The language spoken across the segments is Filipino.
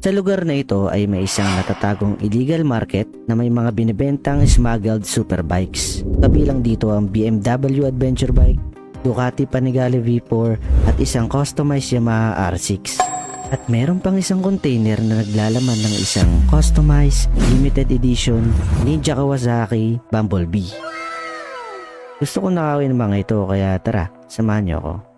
Sa lugar na ito ay may isang natatagong illegal market na may mga binibentang smuggled superbikes. Kabilang dito ang BMW Adventure Bike, Ducati Panigale V4 at isang customized Yamaha R6. At meron pang isang container na naglalaman ng isang customized limited edition Ninja Kawasaki Bumblebee. Gusto ko nakawin ng mga ito kaya tara, samahan niyo ako.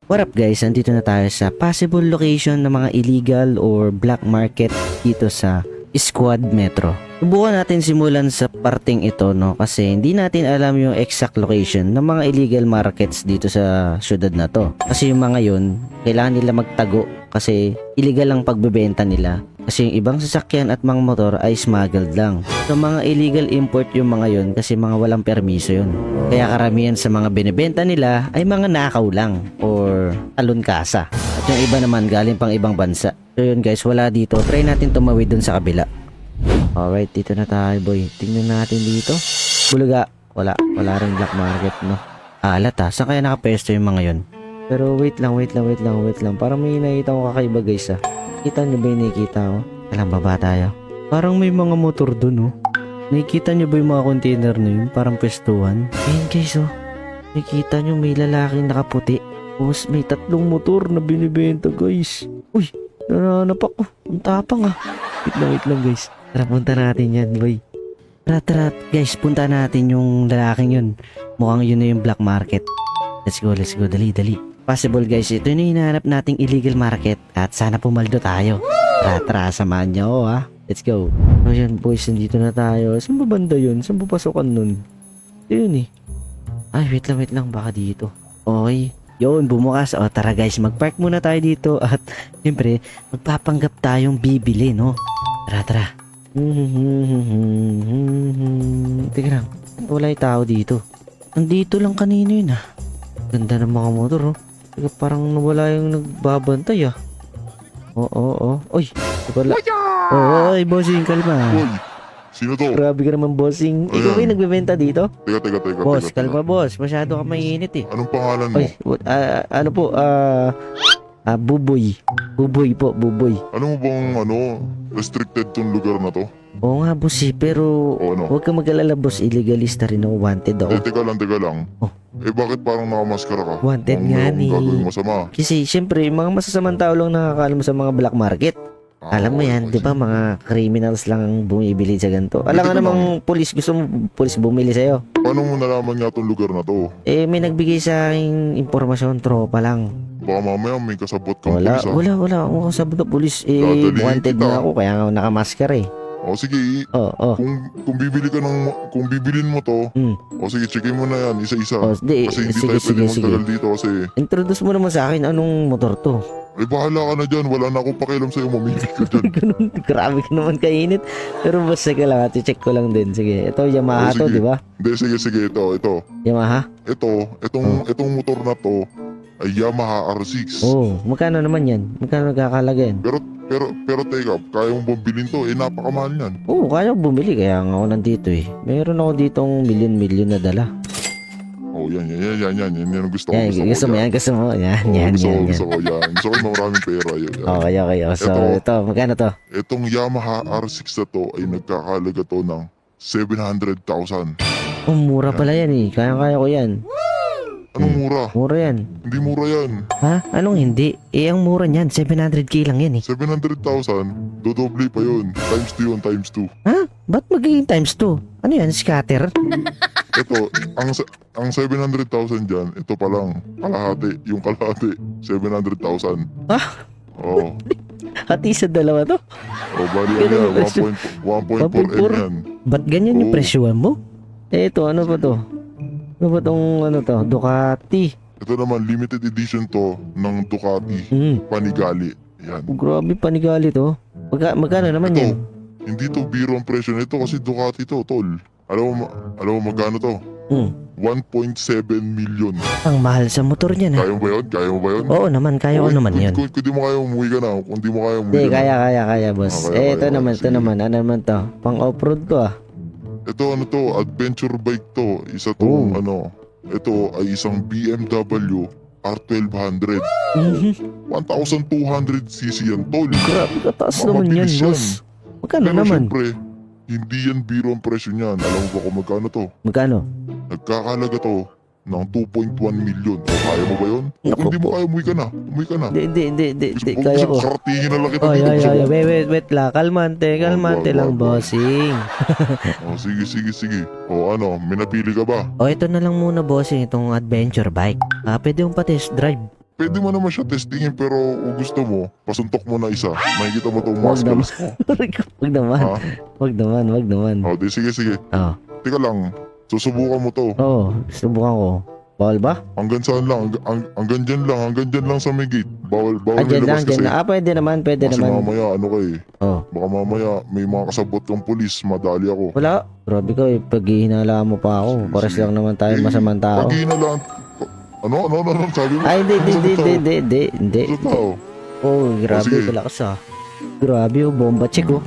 What up guys, andito na tayo sa possible location ng mga illegal or black market dito sa Squad Metro. Subukan natin simulan sa parting ito kasi hindi natin alam yung exact location ng mga illegal markets dito sa syudad na to. Kasi yung mga yun, kailangan nila magtago kasi illegal ang pagbebenta nila. Kasi yung ibang sasakyan at mga motor ay smuggled lang. So mga illegal import yung mga yun kasi mga walang permiso yun. Kaya karamihan sa mga binibenta nila ay mga nakaw lang or talunkasa. At yung iba naman galing pang ibang bansa. So yun guys, wala dito. Try natin tumawid dun sa kabila. Alright, dito na tayo boy. Tingnan natin dito. Bulaga. Wala rin black market Alat ha. Saan kaya nakapesto yung mga yun? Pero wait lang. Parang may nakita ko kakaiba guys Kita nyo ba yung nakikita ko? Alam baba tayo. Parang may mga motor dun Nakikita nyo ba yung mga container na yun? Parang pestuhan. Ayun guys Nakikita nyo may lalaking nakaputi. Tapos may 3 motor na binibenta guys. Uy, nananap ako. Ang tapang Wait lang guys. Tara punta natin yan boy. Tara guys, punta natin yung lalaking yun. Mukhang yun na yung black market. Let's go, dali. Possible guys, ito yung hinahanap nating illegal market at sana pumaldo tayo. Tara, samahan niyo ako Let's go. Ayan boys, nandito na tayo. Saan ba banda yun? Saan ba pasokan nun? Ito yun Ay, wait lang, baka dito. Okay. Yun, bumukas. O tara guys, magpark muna tayo dito at siyempre, magpapanggap tayong bibili, Tara. Teka lang, wala yung tao dito. Nandito lang kanino yun Ganda ng mga motor Teka, parang nawala yung nagbabantay Oo. Uy, wala. Oy, bossing, kalma. Uy, sino to? Grabe ka naman, bossing. Ikaw ba yung nagbebenta dito? Teka. Boss, kalma boss. Masyado ka mainit Anong pangalan mo? Oy, ano po, Buboy. Buboy po, Buboy. Ano mo bang restricted tong lugar na to? Oo nga, boss pero ano? huwag ka mag-alala, boss. Illegalista rin ako. Wanted ako. Teka lang. Oh. Bakit parang nakamaskara ka? Wanted nga ni. Gagawin masama. Kasi, syempre, mga masasamang tao lang nakakaalam sa mga black market. Alam mo yan, di ba mga criminals lang ang bumibili sa ganito. Alam nga namang pulis, gusto mo pulis bumili sa'yo. Paano mo nalaman nga tong lugar na to? May nagbigay sa akin informasyon, tropa lang. Baka mamaya may kasabot kang Wala. pulis Ako sabi na pulis, Dadalhin wanted kita. na ako, kaya nga nakamaskara Sige, Oo. kung bibilin mo to, sige, checkin mo na yan, isa-isa. Kasi hindi tayo pwede magtagal dito kasi... Introduce mo naman sa akin, anong motor to? Bahala ka na dyan, wala na akong pakialam sa'yo, mamili ka dyan. Ganun, grabe ka naman kainit. Pero basta ka lang, check ko lang din. Sige, ito Yamaha to, di ba? Hindi, sige, ito. Yamaha? Itong motor na to ay Yamaha R6. Magkano naman yan? Magkano nagkakalaga yan? Pero teka, kaya mong bumbilin to, napakamahal yan. Kaya ko bumili, kaya nga ako nandito Meron ako ditong milyon na dala. Yan ang gusto ko. Gusto mo yan? Gusto ko yan. Gusto ko yan. Gusto ko maraming pera yun. Okay. So, ito, magkano to? Itong Yamaha R6 na to ay nagkakalaga to ng 700,000. Mura pala yan Kaya ko yan. Anong mura? Mura yan. Hindi mura yan. Ha? Anong hindi? Ang mura niyan, 700k lang yan 700,000, dodoble pa yun. Times 2. Ha? Ba't magiging times 2? Ano yan? Scatter? Ito, ang 700,000 dyan, ito pa lang. Kalahati. Yung kalahati, 700,000. Ha? Oo. Hati sa dalawa to? Bali yan. 1.4M yan. Ba't ganyan yung presyuhan mo? Ito, ano ba to? Ano ba tong Ducati? Ito naman, limited edition to ng Ducati. Panigale. Yan. Grabe, Panigale to. Magkano naman Ito, yan? hindi to biro ang presyo nito kasi Ducati to, tol. Alam mo magkano to? 1.7 million. Ang mahal sa motor niyan Kaya mo ba yun? Oo naman, kaya ko naman yun. Kung di mo kaya umuwi ka na. Kung di mo kaya umuwi Hindi, ka na. kaya boss. Kaya, ito naman. Ano naman to? Pang off-road ko Ito adventure bike to. Isa tong ito ay isang BMW R1200. Mhm. 1,200cc yan, tol. Grabe kataas naman yan, Mabilis yan. boss. Magkano Pero naman? syempre, hindi yan biro ang presyo niyan. Alam mo ba kung magkano to? Magkano? Nagkakalaga to ng 2.1 million. O kaya mo ba yun? Kung Naku hindi mo po. kaya, umuwi ka na. Umuwi ka na. Hindi, Gusto kaya ko. karatingin na lang kita Ay, dito. ay, Gusto ay, mo? wait lang. Kalmante lang, wag. bossing. Oh, sige. O ano, may napili ka ba? O, ito na lang muna, bossing, itong adventure bike. Pwede mong pa-test drive. Pwede mo naman siya testingin pero kung gusto mo, pasuntok mo na isa. Makikita mo itong Wag naman. muscles mo. Wag naman. Ha? Wag naman. O, di sige. Oh, Teka lang, susubukan mo to. subukan ko. Bawal ba? Hanggang saan lang? Hanggang dyan lang sa may gate. Bawal may Dyan labas kasi. Pwede naman. Kasi mamaya, ano ka eh. Oh. Baka mamaya may mga kasabot kang pulis, madali ako. Wala. Grabe ka eh. Pag hihinala mo pa ako. Pares Sige. lang naman tayo masamang tao. Pag hinalaan, ano, sabi mo? Ay, hindi. Sa tao. Oh, grabe. sige. Kalakas ah. Grabe oh. Bomba check oh.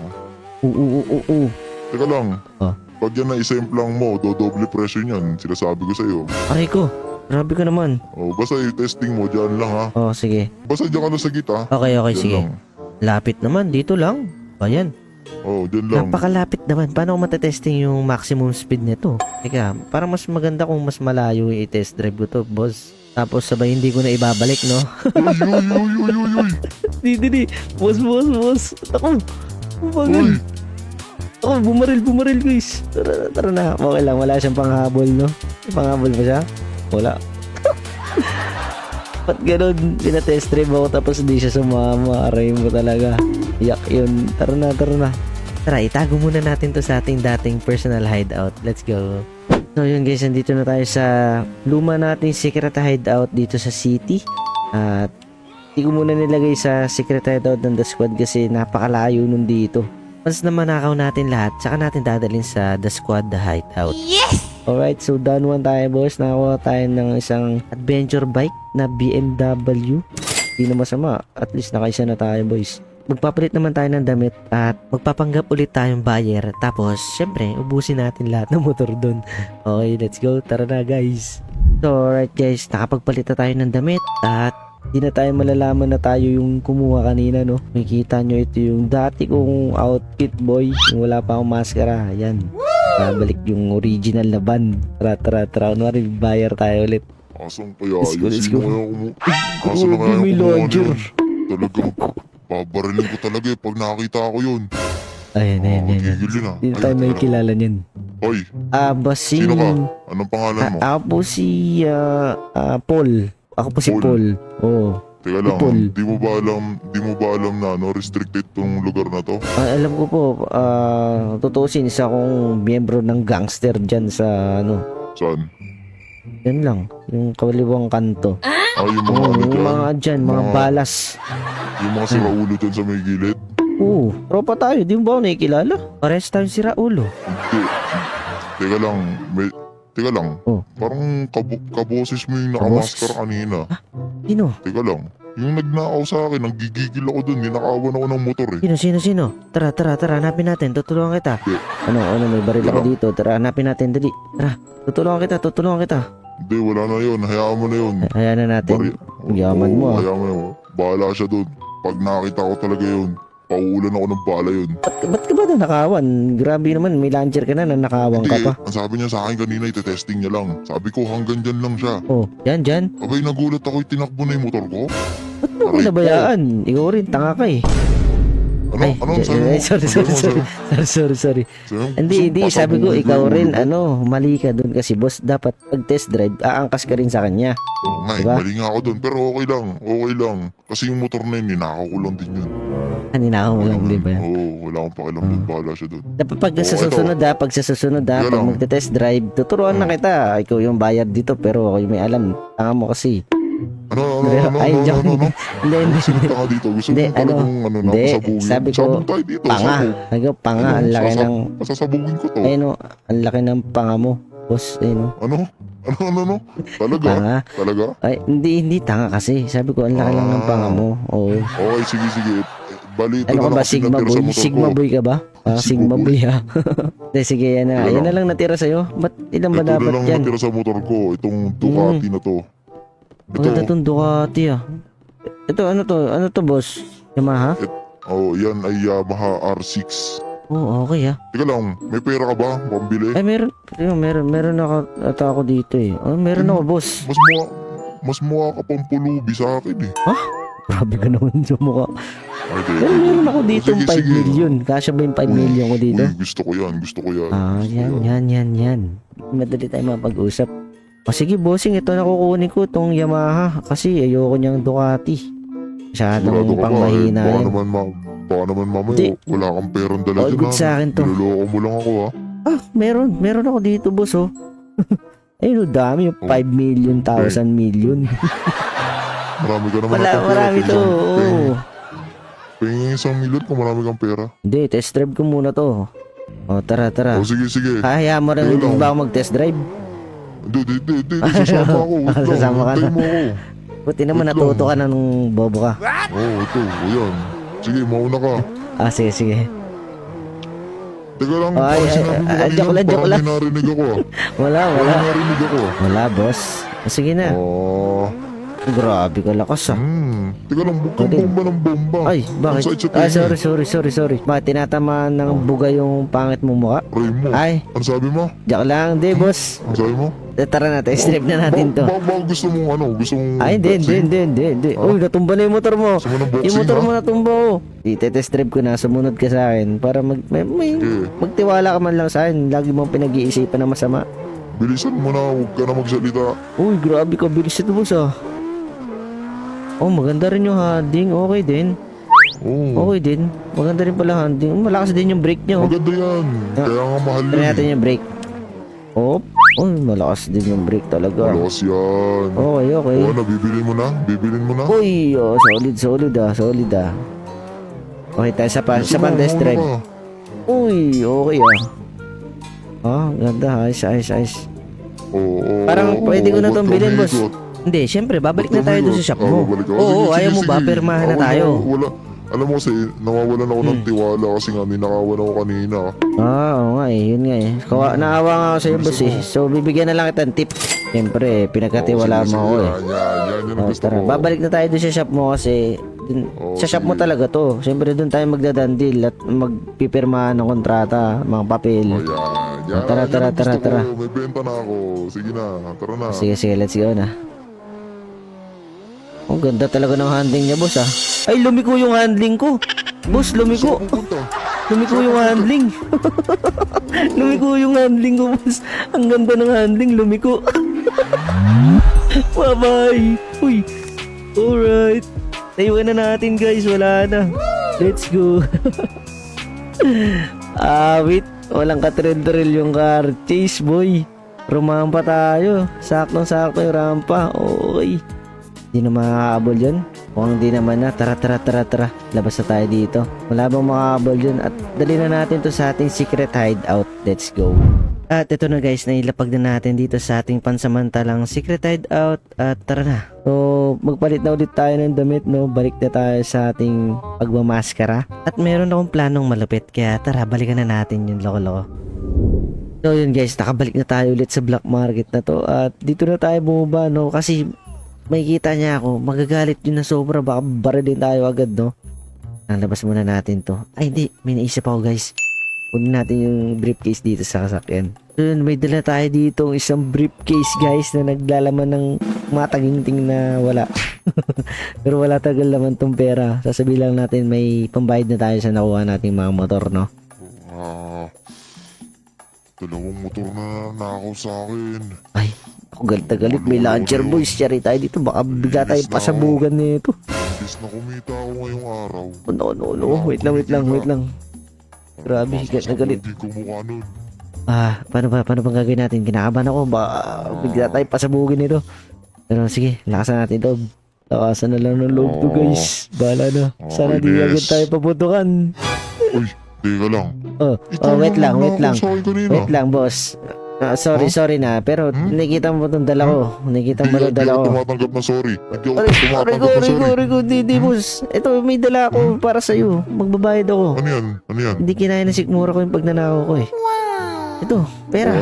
Oo. Teka lang. Ah. Pag yan na isemplang mo, dodoble presyo niyan. Sinasabi ko sa'yo. Aray ko. Grabe ka naman. Oh, basta yung testing mo, dyan lang ha. Oh, sige. Basta dyan ka lang sa gita. Okay, Dyan sige. lang. Lapit naman. Dito lang. Ayan. Oh, dyan lang. Napakalapit naman. Paano ko matetesting yung maximum speed nito? Teka, parang mas maganda kung mas malayo yung i-test drive ko to, boss. Tapos sabay hindi ko na ibabalik, no? Uy. Di. Boss. Ako. Uy. Ako, bumaril, guys. Tara na. Okay lang, wala siyang panghabol, no? May panghabol ba siya? Wala. Ba't ganun? Pinatest drive ako tapos hindi siya sumama. Aray mo talaga. Yak yun. Tara na. Tara, itago muna natin to sa ating dating personal hideout. Let's go. So yun guys, nandito na tayo sa luma nating secret hideout dito sa city. At hindi ko muna nilagay sa secret hideout ng The Squad kasi napakalayo nun dito. Once na manakaw natin lahat, saka natin dadalhin sa The Squad, The Hideout. Yes! Alright, so done one tayo boss. Nakakuha tayo ng isang adventure bike na BMW. Hindi na masama. At least nakaisa na tayo boys. Magpapalit naman tayo ng damit at magpapanggap ulit tayong buyer. Tapos, syempre, ubusin natin lahat ng motor doon. Okay, let's go. Tara na guys. So, alright guys, nakapagpalit na tayo ng damit at di na tayo malalaman na tayo yung kumuha kanina, no? Makikita nyo ito yung dati kong outfit, boy. Yung wala pa akong maskara. Ayan. Babalik yung original na band. Tara. Kunwari, buyer tayo ulit. Asang kaya? Let's go. Asa na kaya May kumuha launcher. niyan? Talagang babarilin ko talaga eh pag nakita ko yun. Ayan. Magigil yun ah. Hindi tayo may kilala niyan. Hoy, Bossing. sino ka? Anong pangalan mo? Ako po si Paul. Ako po si Paul. Oo. Teka lang, Paul. di mo ba alam na restricted tong lugar na to? Alam ko po, tutusin isa akong miyembro ng gangster dyan sa Saan? yan lang, yung kawaliwang kanto. Yung mga ano Yung dyan? mga dyan, mga balas. Yung mga siraulo dyan sa may gilid? Oo, tropa tayo, di mo ba ako nakikilala? Pares tayo si Raulo. Hindi. Teka lang. Oh. Parang kaboses mo yung nakamaskar kanina. Sino? Teka lang. Yung nagnakaw sa akin, nanggigigil ako dun. Ninakawan ako ng motor eh. Sino? Tara, hanapin natin, tutulungan kita. Hindi. Ano, may baril ako dito. Tara, hanapin natin, dali. Tara, tutulungan kita. Hindi, wala na yun. Hayaan mo na yun. Hayaan na natin. Yaman mo, ah. Hayaan mo na yun. Bahala siya dun. Pag nakita ko talaga yun, pauulan ako ng bala yun. Ba't ka ba nanakawan? Grabe naman, may launcher ka na, nanakawan ka Hindi, pa. ang sabi niya sa akin kanina, ite-testing niya lang. Sabi ko, hanggang dyan lang siya. Oh, dyan. Abay, nagulat ako, tinakbo na yung motor ko. Ba't mo pinabayaan? Ikaw rin, tanga ka eh. Ano sabi mo? Sorry. Hindi, sabi ko, ikaw rin, mali ka dun kasi boss, dapat pag test drive, aangkas ka rin sa kanya. Oo nga, Diba? mali nga ako dun. Pero okay lang. Kasi yung motor na yun, ninakaw ko lang din yun. Ninakaw mo lang, di ba? Oo, wala akong pakialam dun. Bahala siya dun. Dapat pag sa susunod pag magte-test drive, tuturuan na kita. Ikaw yung bayad dito, pero ako yung may alam. Tanga mo kasi. Ano? Ay, joke. Hindi. Sino ka dito? Gusto mo Hindi, talagang hindi. pasabugin? Sabi ko, Sabog tayo dito. Panga. Sabog. Sabi ko, panga. Ang laki ng, Pasasabugin ko to. ang laki ng panga mo. Boss, Ano? Talaga? Panga. Talaga? Ay, hindi tanga kasi. Sabi ko, ang laki lang ng panga mo. Oo. Okay, sige. Bali, ito Ano ka na ba, kasi Sigma natira sa Boy? motor Sigma ko. Boy ka ba? Sigma Sigma Boy ha. Hindi, sige, yan na. Wala. Yan na lang natira sa'yo. Ba't ilan ba Ito na dapat lang yan? natira sa motor ko. Itong Ducati na to. Maganda tong Ducati ah. Ito, ano to? Ano to, boss? Yamaha? Yan ay Yamaha R6. Oh, okay ah. Teka lang, may pera ka ba? Pambili? Ay, meron ako dito eh. Oh, meron ako, boss. Mas mukha ka pang pulubi sa akin eh. Grabe ka naman sa mukha. Ay, Pero meron ako dito Sige, 5 sige. million. Kasya ba yung 5 million ko dito? Uy, gusto ko yan. Ah, Gusto ko yan. yan. Madali tayo mapag-usap. O sige, bossing, ito na kukunin ko tong Yamaha. Kasi ayoko niyang Ducati. Sigurado Masyadong ka ba? pangmahina Baka yan. naman mamaya, Hindi. wala kang perang dala All dyan good sa akin to. Niloloko mo lang ako ha. Meron ako dito, boss, oh. Ayun, dami. 5 million, 1,000 million. Marami ka naman Marami to, oo. Pingin 1 million kung marami kang pera. Hindi, test drive ko muna to. O, tara. O sige. Kaya mo rin Sige lang. ba ako mag-test drive? Hindi. Sasama ako. Wait lang. Sasama ka Hintayin na. mo ako. Buti naman Wait natuto lang. ka na nung bobo ka. Ito. Ayan. Sige, mauna ka. Sige. Teka lang, Ay, parang sinabi mo kanina, joke lang. parang may narinig ako ah. Wala. Parang narinig ako. Wala, boss. Sige na. Grabe ka lakas ah. Teka lang, huwag kang bomba ng bomba. Ay, bakit? Ang sakit sa tingin. Sorry. Bakit tinatamaan ng buga yung pangit mong mukha? Ray mo. Ay, Ano sabi mo? joke lang. Hindi, boss. Ano sabi mo? Tara na, test drive na natin to. Baka gusto mong Gusto mong Ay, hindi. Uy, natumba na yung motor mo. Gusto mo ng boxing Yung motor ha? mo natumba oh. Test drive ko na, sumunod ka sa akin para magtiwala ka man lang sa akin. Lagi mong pinag-iisipan na masama. Bilisan mo na, huwag ka na magsalita. Uy, grabe ka, bilis ito, boss ah. Oh, maganda rin yung handling. Okay din. Okay din. Maganda rin pala handling. Malakas din yung brake niya oh. Maganda yan. Kaya nga mahal Try yun. natin yung brake. Oh, malakas din yung brake talaga. Malakas yan. Okay. Bibilin mo na. Uy, solid ah. Okay tayo sa test drive. Uy, okay ah. Ganda, ayos. Parang pwede ko na tong bilhin, boss. Hindi, syempre, babalik na tayo doon sa shop mo. Oo, ayaw mo ba? Pirmahan na tayo. Alam mo kasi, nawawalan ako ng tiwala kasi nga ninakawan ako kanina. Oo nga eh, yun nga eh. Naawa nga ako sa'yo, boss eh. So, bibigyan na lang kita ng tip. Syempre, pinagkatiwala mo ako eh. Yan gusto Tara, ko. babalik na tayo doon sa shop mo kasi sa shop mo talaga to. Syempre, doon tayo magdadandil at magpipirmahan ng kontrata, mga papel. Yan. Tara. Gusto ko. May benta na ako. Sige na, tara na. Sige, let's go na. Ang ganda talaga ng handling niya, boss ah. Ay, lumiko yung handling ko. Boss, lumiko. Lumiko yung handling. Lumiko yung handling ko, boss. Ang ganda ng handling, lumiko. Bye-bye. Uy. Alright. Tayuan na natin, guys. Wala na. Let's go. Wait. Walang katril-tril yung car. Chase, boy. Rumampa tayo. Saktong-sakto yung rampa. Okay. Hindi na makakaabol yun. Kung hindi naman na, tara. Labas na tayo dito. Wala bang makakaabol yun. At dali na natin to sa ating secret hideout. Let's go. At ito na guys, nailapag na natin dito sa ating pansamantalang secret hideout. At tara na. So, magpalit na ulit tayo ng damit, no? Balik na tayo sa ating pagmamaskara. At meron akong planong malupit. Kaya tara, balikan na natin yung loko-loko. So yun guys, nakabalik na tayo ulit sa black market na to. At dito na tayo bumaba, no? Kasi makikita niya ako, magagalit yun na sobra, baka barilin tayo agad, no? Nalabas muna natin to. Ay, hindi, may naisip ako, guys. Kunin natin yung briefcase dito sa kasakyan. So yun, may dala tayo dito isang briefcase, guys, na naglalaman ng mataginting na wala. Pero wala tagal naman tong pera. Sasabihin lang natin may pambayad na tayo sa nakuha nating mga motor, no? Dalawang motor na nakaw sa akin. Ay, ako galit. May launcher boys. Shari tayo dito. Baka bigla tayo pasabugan nito. Imbis na kumita ako ngayong araw. No. Wait lang. Grabe, galit na galit. Hindi ko mukha nun. Paano bang gagawin natin? Kinakabahan ako. Baka bigla tayo pasabugin nito. Pero sige, lakasan natin ito. Lakasan na lang ng loob to, guys. Bahala na. Sana di agad tayo paputukan. Uy, teka lang. Wait lang. Wait Wait lang, boss. Sorry na. Pero nakikita mo itong dala ko. Nakikita mo itong dala ko. Hindi ako tumatanggap na sorry. Hindi ako tumatanggap na sorry. Rico, di, boss. Ito, may dala ako para sa'yo. Magbabayad ako. Ano yan? Hindi kinaya na sikmura ko yung pagnanakaw ko eh. Ito, pera.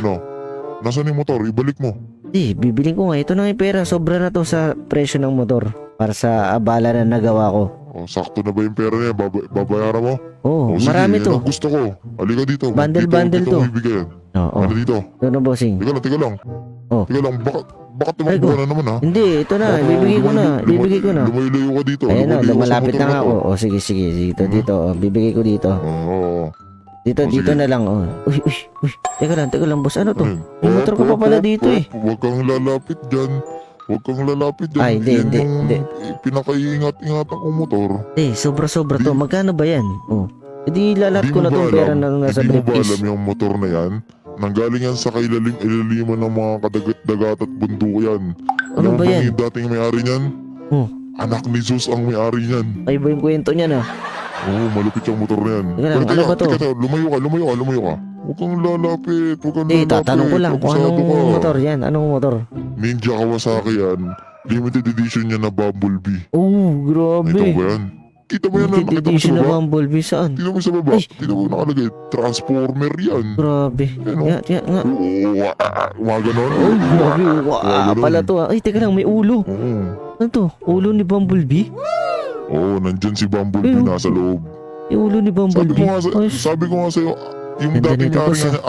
Nasaan yung motor? Ibalik mo. Di, bibiling ko nga. Ito na yung pera. Sobra na to sa presyo ng motor. Para sa abala na nagawa ko. Oh, sakto na ba yung pera niya? Babayaran mo? Oh, Oh, sige, marami yan to. ang gusto ko. Halika dito. Bundle dito to. mo ibigay yan. Oo. Ano dito? Ano, bossing? Teka lang. Oh. Teka lang, bakit Ay, tumakbo ka na naman ha? Hindi, ito na. Ibibigay ko na. Ibibigay ko na. Lumayo ka dito. Ayan na, Lumayo ka sa lumalapit motor na nga to. ako. Oh, sige. Dito. Oh, bibigay ko dito. Oo. Dito sige. na lang. Oh. Uy. Teka lang, boss. Ano to? Ayun. May motor ko pa pala dito eh. Huwag kang lalapit dyan. Ay, hindi. Pinaka-iingat-ingatan kong motor. Sobra to. Magkano ba yan? Oh. Hindi lalat ko na tong pera na nasa Hindi mo ba alam briefcase. yung motor na yan? Nanggaling yan sa ilaliman ng mga kadagat-dagat at bundok yan. Ano Alam ba mo yan? yung dating may-ari niyan? Oh. Anak ni Zeus ang may-ari niyan. Ay ba yung kwento niya na? Oo, malupit yung motor na yan. Teka lang, ano ba to? Teka, lumayo ka. Huwag kang lalapit. Tatanong ko lang kung anong motor yan. Anong motor? Ninja Kawasaki yan. Limited edition yan na Bumblebee. Oh, grabe. Ikaw ba yan? Kita mo yan, Limited nakita mo sa edition na baba? Bumblebee saan? Tingnan mo sa baba. Ay. Tingnan mo nakalagay. Transformer yan. Grabe. Ano? Nga. Oo, mga ganon. Oh, grabe. ganun. Pala to ah. Ay, teka lang, may ulo. Oo. Ano to? Ulo ni Bumblebee? Oo, nandyan si Bumblebee Ayun. nasa loob. Yung ulo ni Bumblebee. Sabi ko nga sa'yo, yung Ganda dating nito, may-ari boss, niya,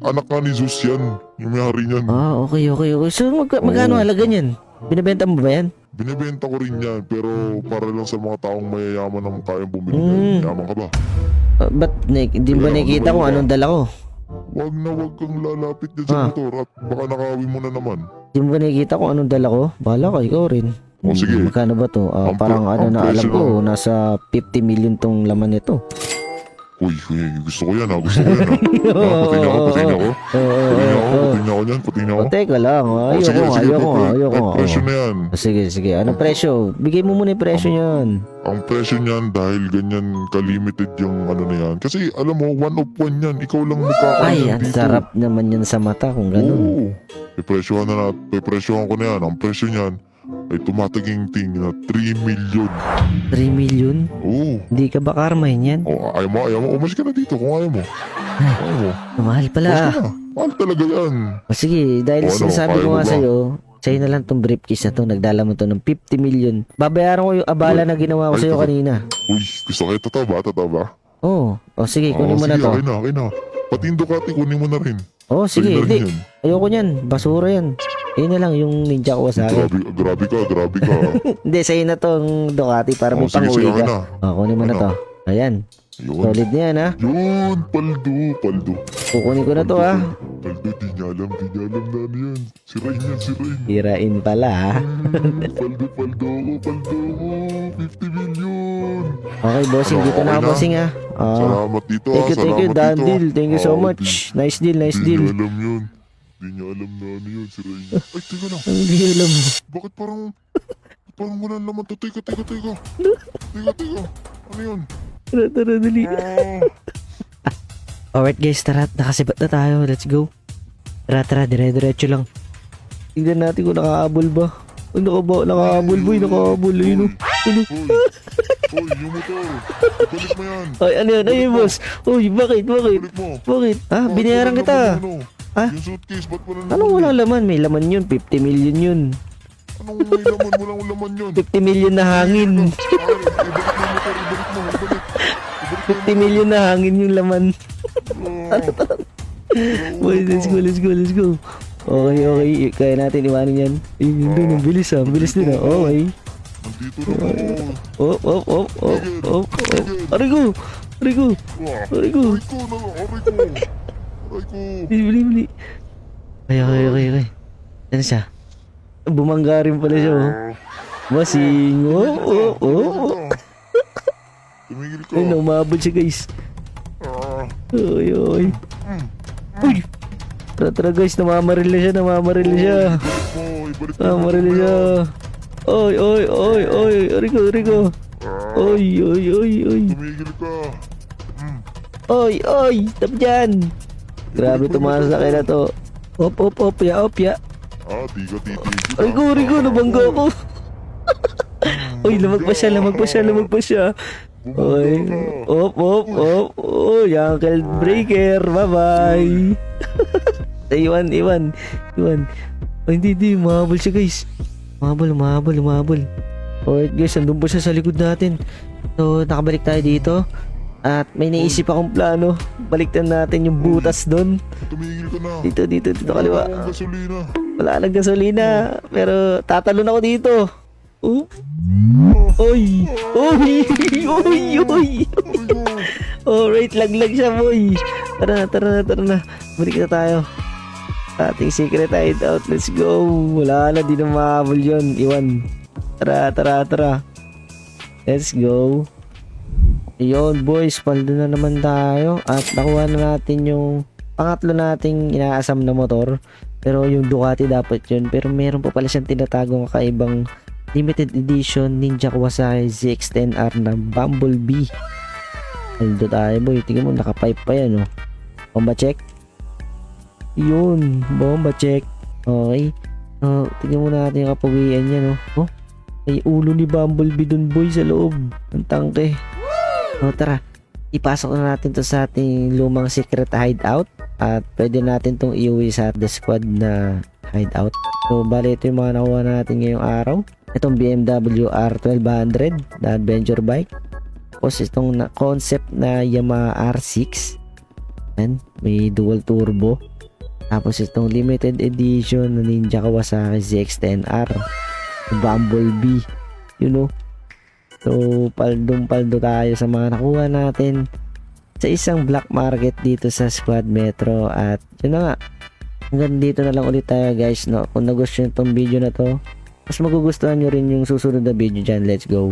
anak nga ni Zeus yan. Yung may-ari niyan. Okay. So, magkano Oo. halaga niyan? Binibenta mo ba yan? Binibenta ko rin yan, pero para lang sa mga taong mayayaman na kayang bumili Mm. yan. Yaman ka ba? Ba't hindi ba Kaya nakikita ano kung ba? anong dala ko? Huwag kang lalapit dyan sa Ah. motor at baka nakawin mo na naman. Hindi mo ba nakikita kung anong dala ko? Bahala ka, ikaw rin. O, sige. Magkano ba to? Ang Parang pre- ano ang na alam presyo ko, lang. nasa 50 million tong laman nito. Uy, gusto ko yan ha. Patingin ako. Patingin ako niyan. Teka lang, ayoko nga. Presyo na yan. Sige. Anong presyo? Bigay mo muna yung presyo niyan. Ang presyo niyan dahil ganyan ka-limited yung ano na yan. Kasi alam mo, one of one yan. Ikaw lang magkakaroon Ay, yan ang dito. sarap naman yan sa mata kung ganun. Oo. Ipresyohan ko na yan. Ang presyo niyan ay tumataging-ting na 3 million. 3 million? Oo. Hindi ka ba karmahin yan? Oh, ayaw mo. Umalis ka na dito kung ayaw mo. Ayaw mo. Mahal pala Umalis ah. ka na. Mahal talaga yan. Sige, dahil O, ano, sinasabi kaya ko mo nga ba? sa'yo na lang tong briefcase na to, nagdala mo to ng 50 million. Babayaran ko yung abala na ginawa ko Ay, sa'yo totoo. kanina. Uy, gusto kayo. Totoo ba? Oo. O sige, kunin mo na sige, to. Okay na. Pati yung Ducati, kunin mo na rin. Oh, sige, Sa'yo na rin hindi. yan. Ayoko niyan. Basura yan. Yun na lang yung Ninja Kawasaki. Grabe ka. Hindi, sa'yo na tong Ducati para may Sige, pang-uwi akin ka. na. Kunin mo na Ano? to. Ayan. Yun. Solid na yan ha. Yun, paldo. Kukunin ko na to ha. Paldo, di niya alam na ano yan. Si Rain. Hirain pala ha. Paldo ko. 50 million. Okay, bossing. Ano, Dito na okay ako, na? bossing ha. Salamat dito Thank you. Salamat Dan dito. deal. Thank you so Oh, much. Nice deal. Di niya alam yun. Di niya alam na ano yun, si Rain. Ay, teka lang. Hindi alam mo. Bakit parang walang laman to? Teka. Ano yun? Tara, dali. Alright guys, tara. Nakasibat na tayo. Let's go. Tara. Dire-diretso lang. Tingnan natin kung nakahabol ba. Nakahabol boy. Nakahabol. Ayun o. Hoy, yung motor. Balik mo yan. Ay, ano yun? Ayun boss. Uy, bakit? Balik mo. Bakit? Ha? Binayaran Bakit kita. walang laman, Ha? Yung suitcase, ba't walang Anong laman? walang laman? May laman yun. 50 million yun. Anong may laman? Walang laman yun. 50 million na hangin. Ibalik mo. 50 million na hangin yung laman. Boy, let's go. Okay. Kaya natin iwanan yan. Ayun doon. Ang bilis ah. Ang bilis din ah. Okay. Nandito na ako. Aray ko. Aray ko. Aray ko. Bili. Okay. Ano siya? Bumangga rin pala siya oh. Masing. Tumigil ka. Ayun, umabot siya guys. Oy. Uy. Tara guys, namamaril na siya. Ibalik mo. Namamaril na siya. Oy. Aray ko. Oy. Tumigil ka. Oy. Stop dyan. Grabe tumaas na kaya na to. Op, ya. Di ka titigil. Aray ko, nabangga ko. Uy, lumagpas siya. Oy. Op. Oy, Uncle Breaker. Bye-bye. Iwan. Ay, hindi. Mahabol siya, guys. Mahabol. Alright, guys. Andun po siya sa likod natin. So, nakabalik tayo dito. At may naisip akong plano. Baliktan natin yung butas doon. Tumigil ka na. Dito, kaliwa. Wala akong gasolina. Wala nang gasolina. Pero tatalon ako dito. Oh. Oy! Alright, laglag siya, boy. Tara na. Balik na tayo. Ating secret hideout. Let's go. Wala na, di na mahabol yun. Iwan. Tara. Let's go. Ayun, boys. Paldo na naman tayo. At nakuha na natin yung pangatlo nating inaasam na motor. Pero yung Ducati dapat yun. Pero meron pa pala siyang tinatagong kakaibang limited edition Ninja Kawasaki ZX-10R na Bumblebee. Paldo tayo, boy. Tingnan mo, naka-pipe pa yan, oh. Bomba check. Yun, bomba check. Okay. Tingnan mo natin yung kapawian niya, no. Oh, may ulo ni Bumblebee dun, boy, sa loob. Ang tangke. Tara. Ipasok na natin to sa ating lumang secret hideout. At pwede natin tong iuwi sa The Squad na hideout. So, bali ito yung mga nakuha natin ngayong araw. Itong BMW R1200 na adventure bike. Tapos itong concept na Yamaha R6. Yan, may dual turbo. Tapos itong limited edition na Ninja Kawasaki ZX-10R Bumblebee, you know. So paldo tayo sa mga nakuha natin sa isang black market dito sa Squad Metro. At yun na nga, hanggang dito na lang ulit tayo, guys, no. Kung nagustuhan nyo itong video na to, mas magugustuhan nyo rin yung susunod na video dyan. Let's go.